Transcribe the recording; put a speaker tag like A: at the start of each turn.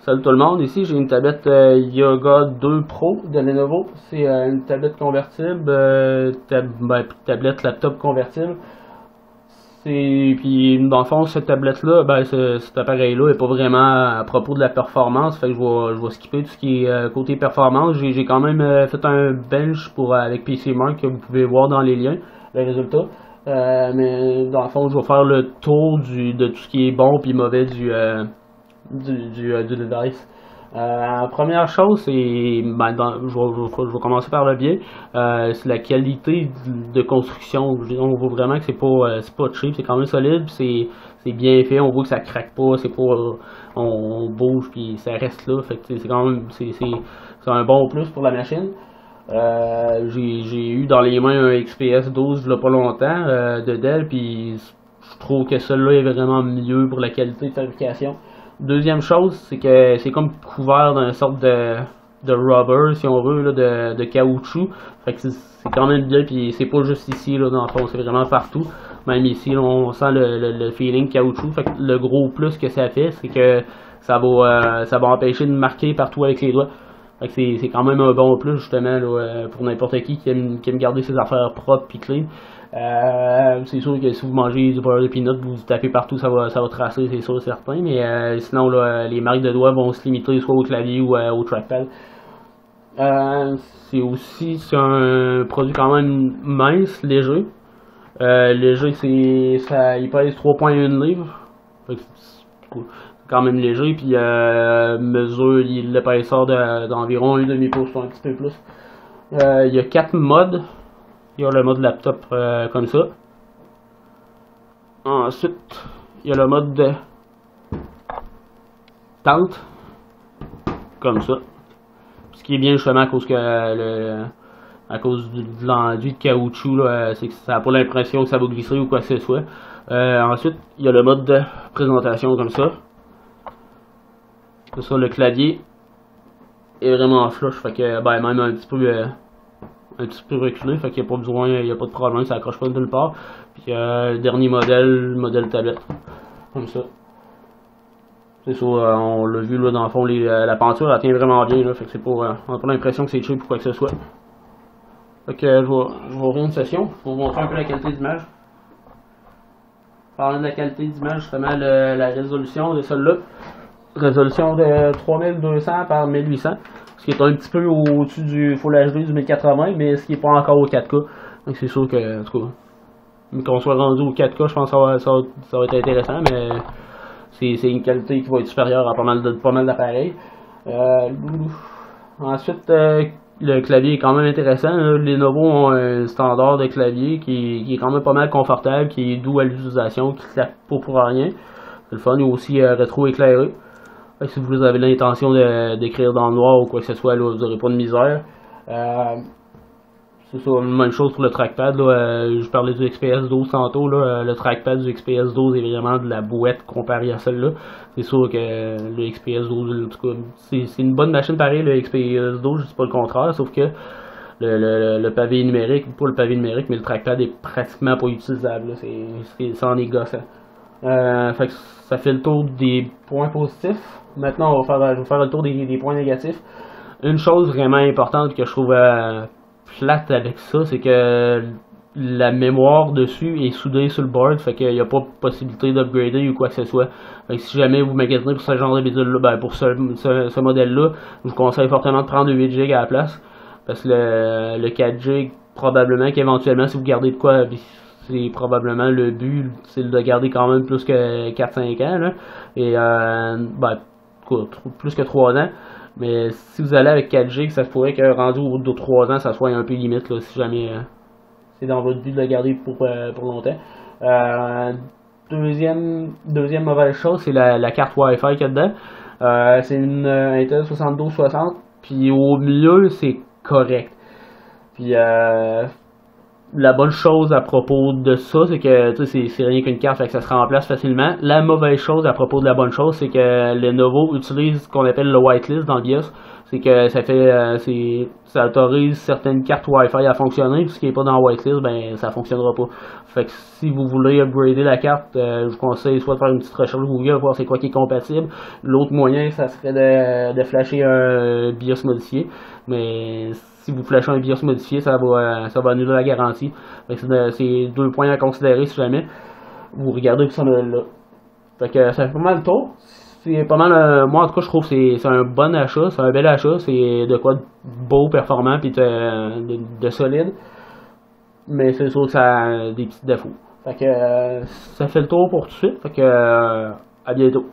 A: Salut tout le monde, ici j'ai une tablette Yoga 2 Pro de Lenovo. C'est une tablette convertible, tablette laptop convertible. Puis dans le fond cette tablette-là, cet appareil-là est pas vraiment à propos de la performance, fait que je vais skipper tout ce qui est côté performance. J'ai quand même fait un bench avec PCMark que vous pouvez voir dans les liens, les résultats. Mais dans le fond, je vais faire le tour de tout ce qui est bon puis mauvais du device. Première chose, c'est je vais commencer par le bien. C'est la qualité de construction. On voit vraiment que c'est pas cheap, c'est quand même solide, c'est bien fait. On voit que ça craque pas, c'est pas on bouge puis ça reste là. Fait que c'est quand même c'est un bon plus pour la machine. J'ai eu dans les mains un XPS 12 il y a pas longtemps de Dell, puis je trouve que celui-là est vraiment mieux pour la qualité de fabrication. Deuxième chose, c'est que c'est comme couvert d'une sorte de rubber, si on veut, là, de caoutchouc. Fait que c'est quand même bien, puis c'est pas juste ici, là, dans le fond, c'est vraiment partout. Même ici, là, on sent le feeling caoutchouc. Fait que le gros plus que ça fait, c'est que ça va empêcher de marquer partout avec les doigts. Fait que c'est quand même un bon plus, justement, là, pour n'importe qui aime garder ses affaires propres et clean. C'est sûr que si vous mangez du beurre de peanut, vous tapez partout, ça va tracer, c'est sûr, certain. Mais sinon, là, les marques de doigts vont se limiter soit au clavier ou au trackpad. C'est un produit quand même mince, léger. Léger, il pèse 3,1 livres. C'est quand même léger, puis mesure l'épaisseur d'environ 1,5 pouce, un petit peu plus. Il y a 4 modes. Il y a le mode laptop comme ça. Ensuite, il y a le mode de tente comme ça. Ce qui est bien justement à cause de l'enduit de caoutchouc, c'est que ça n'a pas l'impression que ça va glisser ou quoi que ce soit. Ensuite, il y a le mode de présentation comme ça. C'est ça, le clavier est vraiment flush, fait que même un petit peu reculé, fait qu'il n'y a pas besoin, il n'y a pas de problème, ça accroche pas de nulle part. Puis le dernier modèle tablette, comme ça. C'est ça, on l'a vu là dans le fond, la peinture elle tient vraiment bien, là, fait que c'est pas, on n'a pas l'impression que c'est cheap ou quoi que ce soit. Fait que je vais ouvrir une session, je vais vous montrer un peu la qualité d'image. Parlant de la qualité d'image, justement, la résolution de celle-là. Résolution de 3200 par 1800, ce qui est un petit peu au-dessus du Full HD du 1080, mais ce qui n'est pas encore au 4K. Donc c'est sûr que, en tout cas, qu'on soit rendu au 4K, je pense que ça va être intéressant, mais c'est une qualité qui va être supérieure à pas mal d'appareils. Ensuite, le clavier est quand même intéressant. Les Lenovo ont un standard de clavier qui est quand même pas mal confortable, qui est doux à l'utilisation, qui ne claque pas pour rien. C'est le fun, il est aussi rétro-éclairé. Si vous avez l'intention d'écrire dans le noir ou quoi que ce soit, là, vous n'aurez pas de misère. C'est ça, même chose pour le trackpad. Là, je parlais du XPS 12 tantôt. Là, le trackpad du XPS 12 est vraiment de la bouette comparé à celle-là. C'est sûr que le XPS 12, en tout cas, c'est une bonne machine pareil, le XPS 12, je dis pas le contraire, sauf que le pavé numérique, pas le pavé numérique, mais le trackpad est pratiquement pas utilisable. Ça en est gossant. Fait que ça fait le tour des points positifs. Maintenant, je vais faire le tour des points négatifs. Une chose vraiment importante que je trouve plate avec ça, c'est que la mémoire dessus est soudée sur le board, fait qu'il n'y a pas possibilité d'upgrader ou quoi que ce soit. Fait que si jamais vous magasinez pour ce genre de bidule-là, pour ce modèle-là, je vous conseille fortement de prendre le 8 Go à la place. Parce que le 4 Go, probablement qu'éventuellement, si vous gardez de quoi, c'est probablement le but, c'est de garder quand même plus que 4-5 ans, là. Et plus que 3 ans. Mais si vous allez avec 4G, ça se pourrait que rendu au bout de 3 ans, ça soit un peu limite, là, si jamais c'est dans votre but de le garder pour longtemps. Deuxième mauvaise chose, c'est la carte Wi-Fi qu'il y a dedans. C'est une Intel 7260, puis au milieu, c'est correct. Puis la bonne chose à propos de ça, c'est que c'est rien qu'une carte, fait que ça se remplace facilement. La mauvaise chose à propos de la bonne chose, c'est que Lenovo utilise ce qu'on appelle le whitelist dans le BIOS. c'est que ça autorise certaines cartes Wi-Fi à fonctionner, tout ce qui n'est pas dans la whitelist, ben ça fonctionnera pas. Fait que si vous voulez upgrader la carte, je vous conseille soit de faire une petite recherche Google, voir c'est quoi qui est compatible. L'autre moyen, ça serait de flasher un BIOS modifié, mais si vous flashez un BIOS modifié, ça va annuler la garantie. C'est 2 points à considérer si jamais vous regardez ce modèle-là. Fait que ça fait pas mal le tour. C'est pas mal, moi en tout cas je trouve que c'est un bon achat, c'est un bel achat, c'est de quoi de beau, performant puis de solide. Mais c'est sûr que ça a des petits défauts. Fait que ça fait le tour pour tout de suite. Fait que à bientôt.